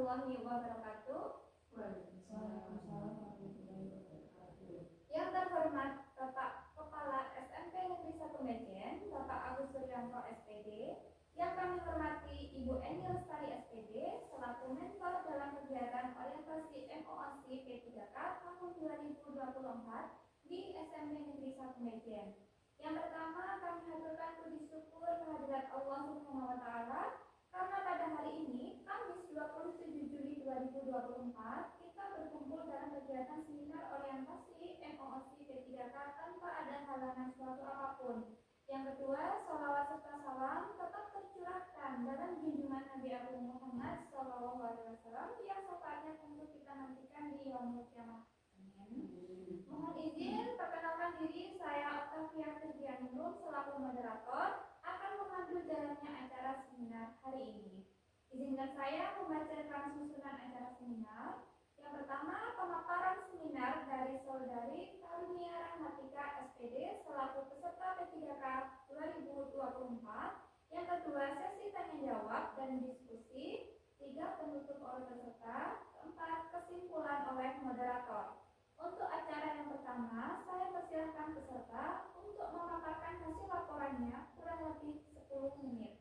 warahmatullahi wabarakatuh. Yang terhormat Bapak Kepala SMP Negeri 1 Mejen, Bapak Agus Suryanto SPD. Yang kami hormati Ibu Eni Lestari SPD selaku mentor dalam kegiatan orientasi MOOC P3K tahun 2024 di SMP Negeri 1 Mejen. Yang pertama, kami haturkan puji syukur kehadirat Allah Subhanahu wa taala karena pada hari ini, Kamis 27 Juli 2024, kita berkumpul dalam kegiatan seminar orientasi MOOC P3K tanpa ada halangan suatu apapun. Yang kedua, sholawat serta salam tetap tercurahkan dalam junjungan Nabi Agung Muhammad SAW yang syafaatnya tentu kita nantikan di yaumul kiamah. Mohon izin, perkenalkan diri, saya Octavia Firdianur selaku moderator akan memandu jalannya acara seminar hari ini. Izinkan saya membacakan susunan acara seminar. Yang pertama, pemaparan seminar dari Saudari Karunia Rahmatika SPD selaku peserta P3K 2024. Yang kedua, sesi tanya jawab dan diskusi. 3, penutup oleh peserta. 4, kesimpulan oleh moderator. Untuk acara yang pertama, saya persilahkan peserta untuk memaparkan hasil laporannya kurang lebih 10 menit.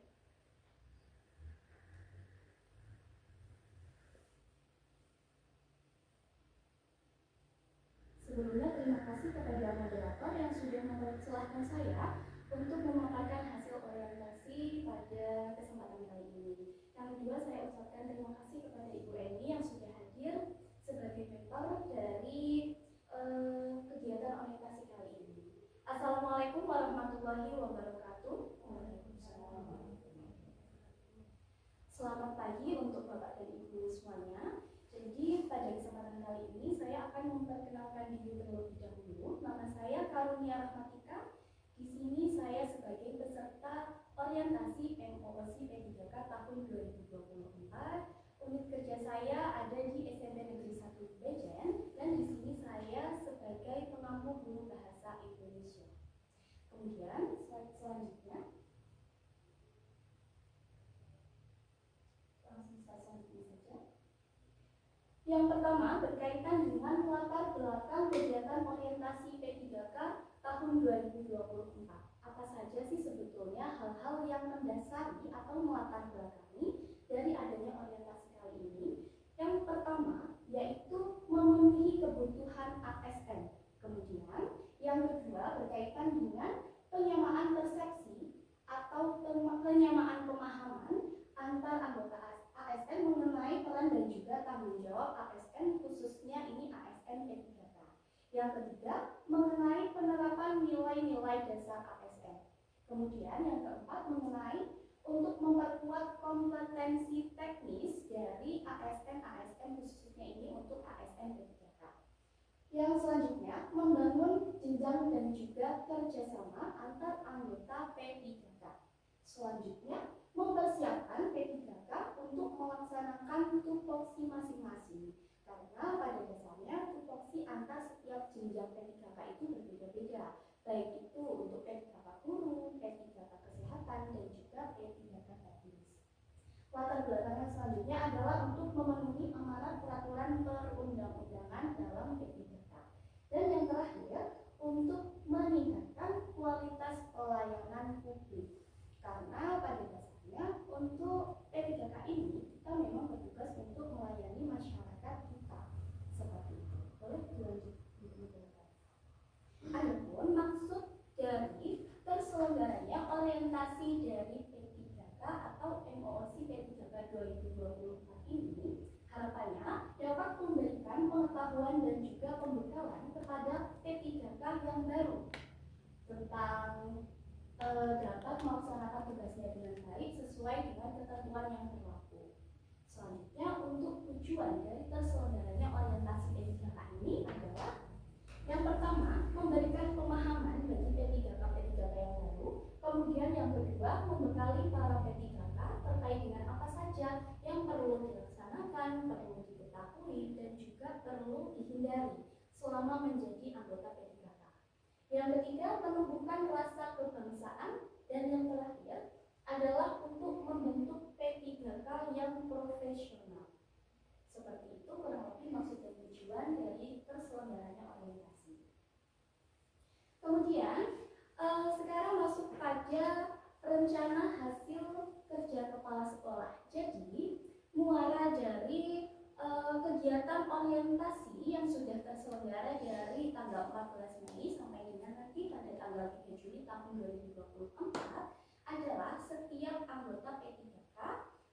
Sebelumnya terima kasih kepada moderator yang sudah mempersilahkan saya untuk memaparkan hasil orientasi pada kesempatan kali ini. Yang kedua, saya ucapkan terima kasih kepada Ibu Eni yang sudah hadir sebagai mentor dari kegiatan orientasi kali ini. Assalamualaikum warahmatullahi wabarakatuh. Selamat pagi untuk Bapak dan Ibu semuanya. Jadi pada kesempatan kali ini saya akan memperkenalkan diri terlebih dahulu. Nama saya Karunia Rahmatika. Di sini saya sebagai peserta orientasi MOOC P3K tahun 2024. Unit kerja saya ada di SMP Negeri 1 Mejen dan di sini saya sebagai pengampu guru bahasa Indonesia. Kemudian slide selanjutnya. Langsung slide selanjutnya saja. Yang pertama berkaitan dengan latar belakang kegiatan orientasi P3K tahun 2024. Apa saja sih sebetulnya hal-hal yang mendasari atau melatar belakangi dari adanya orientasi kali ini? Yang pertama yaitu memenuhi kebutuhan ASN. Kemudian yang kedua berkaitan dengan penyamaan persepsi atau penyamaan pemahaman antar anggota ASN mengenai peran dan juga tanggung jawab ASN, khususnya ini ASN P3K. Yang ketiga mengenai penerapan nilai-nilai dasar ASN. Kemudian yang keempat mengenai untuk memperkuat kompetensi teknis dari ASN khususnya ini untuk ASN P3K. Yang selanjutnya membangun jenjang dan juga kerjasama antar anggota P3K. Selanjutnya mempersiapkan P3K untuk melaksanakan tupoksi masing-masing. Karena pada dasarnya tupoksi antar setiap jenjang P3K itu berbeda-beda, baik itu untuk P3K guru, P3K kesehatan dan juga P3K teknis. Latar belakang yang selanjutnya adalah untuk memenuhi amanat peraturan perundang-undangan dalam P3K. Dan yang terakhir untuk meningkatkan kualitas pelayanan publik. Karena pada dasarnya untuk P3K ini kita memang bertugas untuk melayani masyarakat kita. Seperti itu. Boleh dilanjut diperlihatkan. Adapun maksud dari terselenggaranya orientasi dari P3K atau MOOC P3K 2024 ini harapannya dapat memberikan pengetahuan dan juga pembekalan kepada P3K yang baru tentang dapat melaksanakan tugasnya dengan baik sesuai dengan ketentuan yang berlaku. Selanjutnya untuk tujuan dari terselenggaranya orientasi P3K ini adalah yang pertama memberikan pemahaman bagi P3K yang baru. Kemudian yang kedua membekali para P3K terkait dengan apa saja yang perlu dilaksanakan, perlu diketahui dan juga perlu dihindari selama menjadi anggota P3K. Yang ketiga, menumbuhkan rasa kebangsaan. Dan yang terakhir adalah untuk membentuk P3K yang profesional. Seperti itu kurang lebih maksud dan tujuan dari terselenggaranya orientasi. Kemudian sekarang masuk pada rencana hasil kerja kepala sekolah. Jadi muara dari kegiatan orientasi yang sudah terselenggara dari tanggal 14 Mei sampai dengan nanti pada tanggal 3 Juli tahun 2024 adalah setiap anggota P3K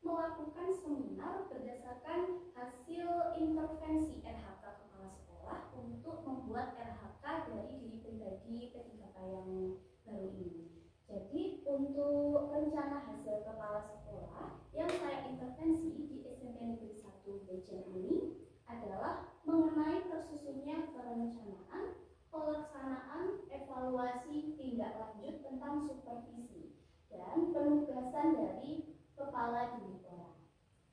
melakukan seminar berdasarkan hasil intervensi RHK kepala sekolah untuk membuat RHK dari diri pribadi P3K yang baru ini. Jadi untuk rencana hasil kepala sekolah yang saya intervensi di SMP Negeri 1 Bejen ini adalah mengenai tersusunnya perencanaan, pelaksanaan, evaluasi, tindak lanjut tentang supervisi dan penugasan dari kepala didik.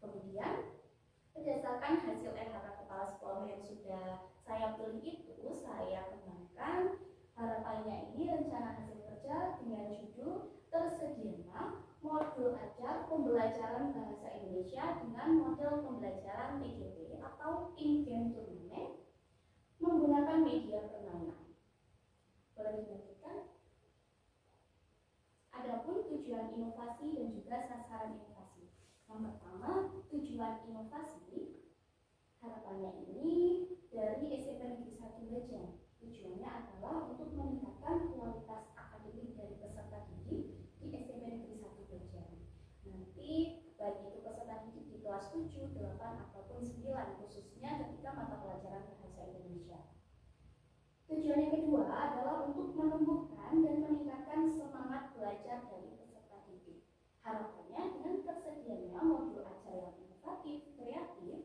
Kemudian berdasarkan hasil RHK kepala sekolah yang sudah saya pilih itu, saya kembangkan harapannya ini rencana hasil kerja dengan judul tersedianya modul ajar pembelajaran bahasa Indonesia dengan model pembelajaran PGP atau in-game tournament menggunakan media permainan. Boleh dilanjutkan? Adapun tujuan inovasi dan juga sasaran inovasi. Yang pertama, tujuan inovasi harapannya ini dari SMP Negeri 1 Bejen. Tujuannya adalah untuk meningkatkan kualitas akademik dari peserta didik di SMP Negeri 1 Bejen. Nanti baik itu peserta didik di kelas 7, 8 ataupun 9 khususnya ketika mata pelajaran bahasa Indonesia. Tujuan yang kedua adalah untuk menumbuhkan dan meningkatkan semangat belajar dari peserta didik. Harapannya dengan tersedianya modul ajar yang inovatif, kreatif,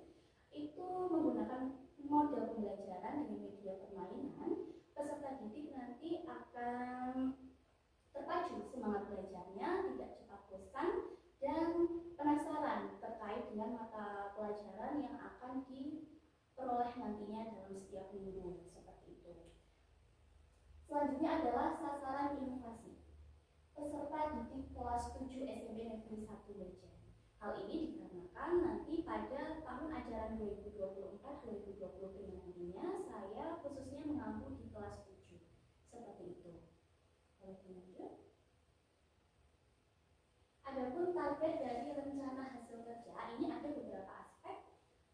itu menggunakan model pembelajaran dengan media permainan, peserta didik nanti akan terpacu semangat belajarnya, tidak cepat bosan, dan penasaran terkait dengan mata pelajaran yang akan diperoleh nantinya dalam setiap minggu, seperti itu. Selanjutnya adalah sasaran inovasi. Peserta didik kelas 7 SMP Negeri 1 Bejen. Hal ini dikarenakan nanti pada tahun ajaran 2024-2025 nantinya saya khususnya mengampu di kelas 7. Seperti itu. Boleh lanjut? Adapun target dari rencana hasil kerja ini ada beberapa aspek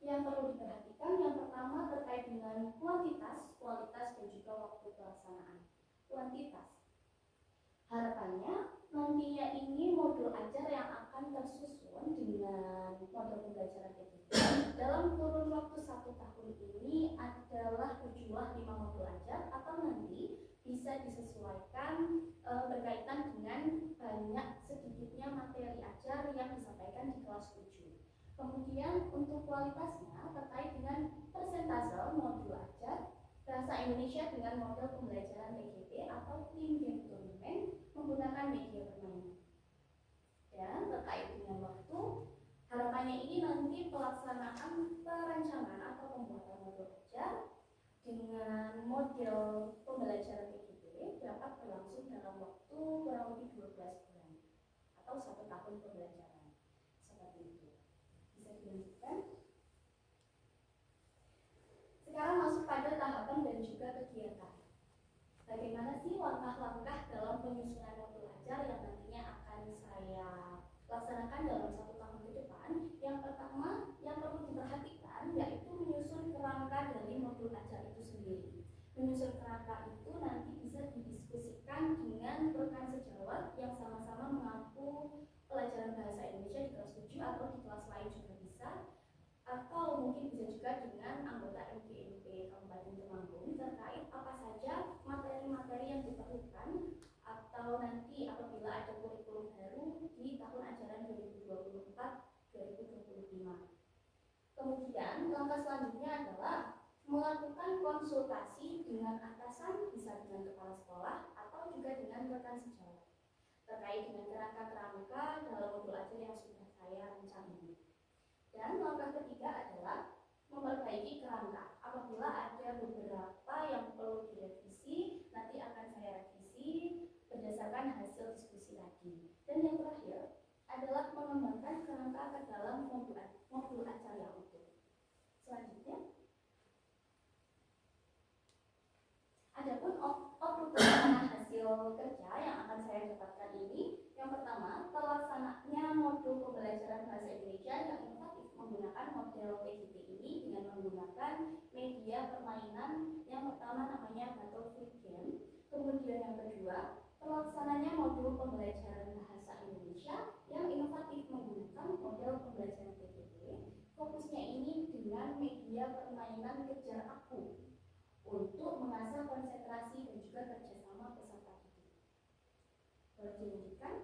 yang perlu diperhatikan. Yang pertama terkait dengan kuantitas, kualitas dan juga waktu pelaksanaan. Kuantitas. Harapannya nantinya ini modul ajar yang akan tersusun dengan model pembelajaran PGP dalam kurun waktu 1 tahun ini adalah 7-5 modul ajar atau nanti bisa disesuaikan berkaitan dengan banyak sedikitnya materi ajar yang disampaikan di kelas 7. Kemudian untuk kualitasnya terkait dengan persentase modul ajar bahasa Indonesia dengan model pembelajaran PGP atau in-game tournament menggunakan media permainan. Dan terkait dengan waktu, harapannya ini nanti pelaksanaan perencanaan atau pembuatan modul ajar dengan model pembelajaran PGP dapat berlangsung dalam waktu kurang lebih 12 bulan atau 1 tahun pembelajaran. Seperti itu. Bisa dilanjutkan? Sekarang masuk pada tahapan dan juga kegiatan. Bagaimana sih langkah-langkah dalam penyusunan modul ajar yang nantinya akan saya laksanakan dalam 1 tahun ke depan? Yang pertama yang perlu diperhatikan yaitu menyusun kerangka dari modul ajar itu sendiri. Menyusun kerangka itu nanti bisa didiskusikan dengan rekan sejawat yang sama-sama mengampu pelajaran bahasa Indonesia di kelas 7 atau di kelas lain juga bisa, atau mungkin bisa juga dengan anggota MPMP Kabupaten Temanggung terkait apa saja materi-materi yang diperlukan atau nanti apabila ada kurikulum baru di tahun ajaran 2024-2025. Kemudian langkah selanjutnya adalah melakukan konsultasi dengan atasan, bisa dengan kepala sekolah atau juga dengan rekan sejawat terkait dengan kerangka-kerangka dalam modul ajar yang sudah saya rencanakan. Dan langkah ketiga adalah memperbaiki kerangka. Apabila ada beberapa yang perlu direvisi, nanti akan saya revisi berdasarkan hasil diskusi lagi. Dan yang terakhir adalah mengembangkan kerangka ke dalam modul ajar yang utuh. modul kerja yang akan saya dapatkan ini, yang pertama, terlaksananya modul pembelajaran bahasa Indonesia yang inovatif menggunakan model PJJ ini dengan menggunakan media permainan yang pertama namanya Battlefield Game. Kemudian yang kedua, terlaksananya modul pembelajaran bahasa Indonesia yang inovatif menggunakan model pembelajaran PJJ. Fokusnya ini dengan media permainan Kejar Aku untuk mengasah konsentrasi dan juga kerjasama peserta didik. Boleh dilanjutkan?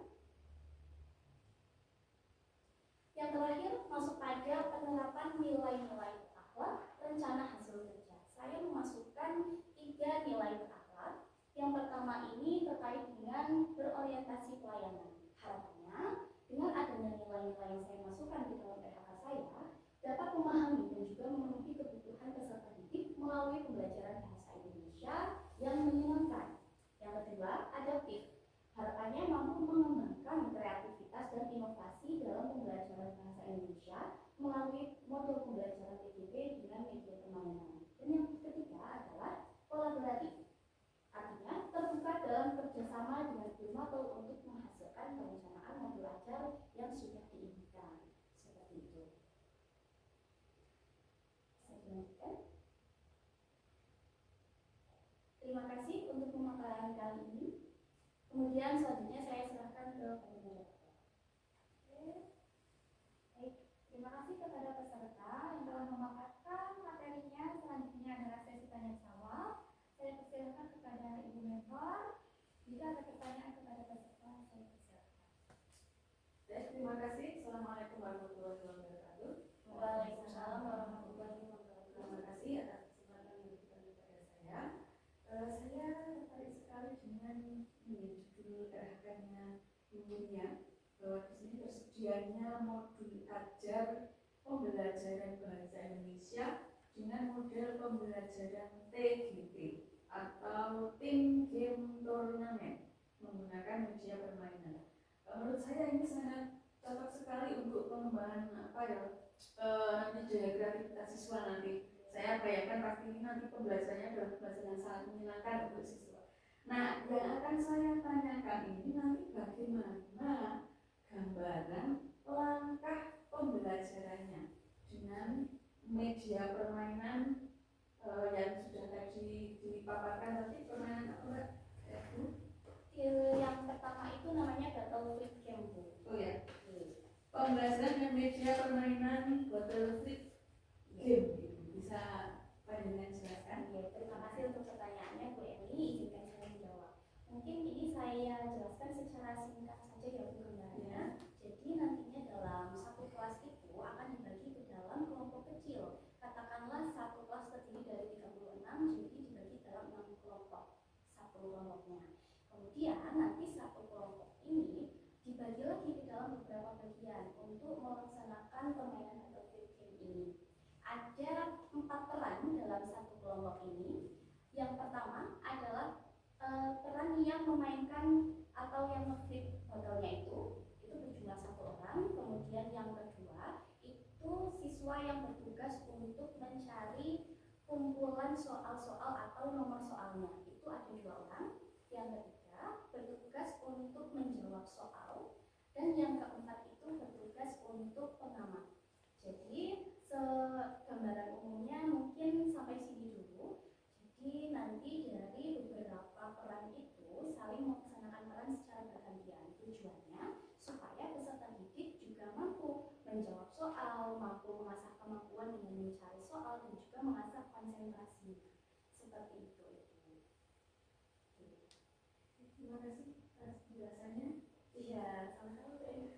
Yang terakhir, masuk pada penerapan nilai-nilai berakhlak rencana hasil kerja. Saya memasukkan 3 nilai berakhlak. Yang pertama ini terkait dengan berorientasi pelayanan. Harapannya, dengan adanya nilai-nilai yang saya masukkan di dalam PHK saya, dapat memahami dan juga memenuhi kebutuhan peserta didik melalui pembelajaran bahasa Indonesia yang menyenangkan. Yang kedua, adaptif. Harapannya mampu mengembangkan kreativitas dan inovasi dalam pembelajaran bahasa Indonesia melalui modul pembelajaran PJJ dengan media permainan. Dan yang ketiga adalah kolaboratif. Artinya terbuka dalam kerjasama dengan tim atau untuk menghasilkan perencanaan modul ajar yang sudah diinginkan. Seperti itu. Saya lanjutkan. Terima kasih untuk pemaparan kali ini. Kemudian selanjutnya saya serahkan ke pendengar. Baik, terima kasih kepada peserta yang telah memaparkan materinya. Selanjutnya adalah sesi tanya jawab. Saya persilakan kepada Ibu Mentor. Jika ada pertanyaan kepada peserta, saya persilakan. Baik, terima kasih. Assalamualaikum warahmatullahi wabarakatuh. Waalaikumsalam warahmatullahi wabarakatuh. Terima kasih atas kesempatan yang diberikan kepada saya. Saya tertarik sekali dengan judul gerakannya ibunya, bahwa di sini tersedianya modul ajar pembelajaran bahasa Indonesia dengan model pembelajaran TGT atau Team Game Tournament menggunakan media permainan. Menurut saya ini sangat cocok sekali untuk pengembangan nanti daya kreativitas siswa nanti. Saya bayangkan pasti ini nanti pembelajarannya adalah pembelajaran yang sangat menyenangkan untuk siswa. Nah, yang akan saya tanyakan ini nanti bagaimana gambaran langkah pembelajarannya dengan media permainan yang sudah tadi dipaparkan tadi. Permainan apa Mbak? Yang pertama itu namanya Battlefield Game. Oh ya, pembelajaran dengan media permainan Battlefield Game. Bisa panjenengan jelaskan? Ya, terima kasih untuk pertanyaannya Bu Eni. Izinkan saya menjawab. Mungkin ini saya jelaskan secara singkat saja ya Bu gambarnya. Jadi nantinya dalam satu kelas itu akan dibagi ke dalam kelompok kecil. Katakanlah satu kelas terdiri dari 36, jadi dibagi dalam 6 kelompok. Satu kelompoknya. Kemudian nanti satu kelompok ini dibagi lagi ke dalam beberapa bagian untuk melaksanakan permainan Battlefield Game ini. Ada 4 peran dalam satu kelompok ini. Yang pertama adalah peran yang memainkan atau yang nge-flip botolnya itu berjumlah 1 orang. Kemudian yang kedua itu siswa yang bertugas untuk mencari kumpulan soal-soal atau nomor soalnya, itu ada 2 orang. Yang ketiga bertugas untuk menjawab soal, dan yang keempat itu bertugas untuk pengamat. Jadi gambaran umumnya mungkin sampai sini dulu. Jadi nanti dari beberapa peran itu saling melaksanakan peran secara bergantian. Tujuannya supaya peserta didik juga mampu menjawab soal, mampu mengasah kemampuan dengan mencari soal, dan juga mengasah konsentrasi. Seperti itu. Terima kasih atas penjelasannya. Iya, sama-sama Bu Eni.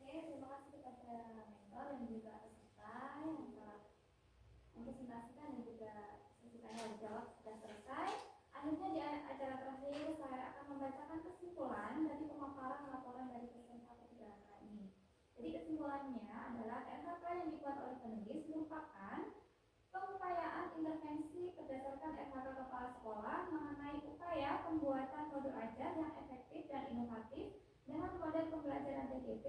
Terima kasih kepada mentor dan juga peserta yang telah mempresentasikan dan juga sesi tanya jawab sudah selesai. Akhirnya di acara terakhir saya akan membacakan kesimpulan dari pemaparan laporan dari peserta ketiga acara ini. Jadi kesimpulannya adalah RHK yang dibuat oleh penulis merupakan pengupayaan intervensi berdasarkan RHK Kepala Sekolah mengenai upaya pembuatan modul ajar yang efektif dan inovatif dengan model pembelajaran PJJ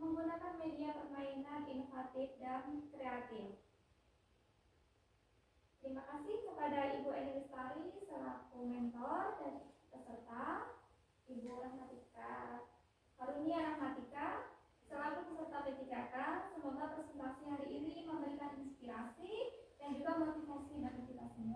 menggunakan media permainan inovatif dan kreatif. Terima kasih kepada Ibu Eni Lestari selaku mentor dan peserta Rahmatika. Karunia Rahmatika, selaku peserta P3K, semoga presentasi hari ini memberikan inspirasi dan juga motivasi bagi kita semua.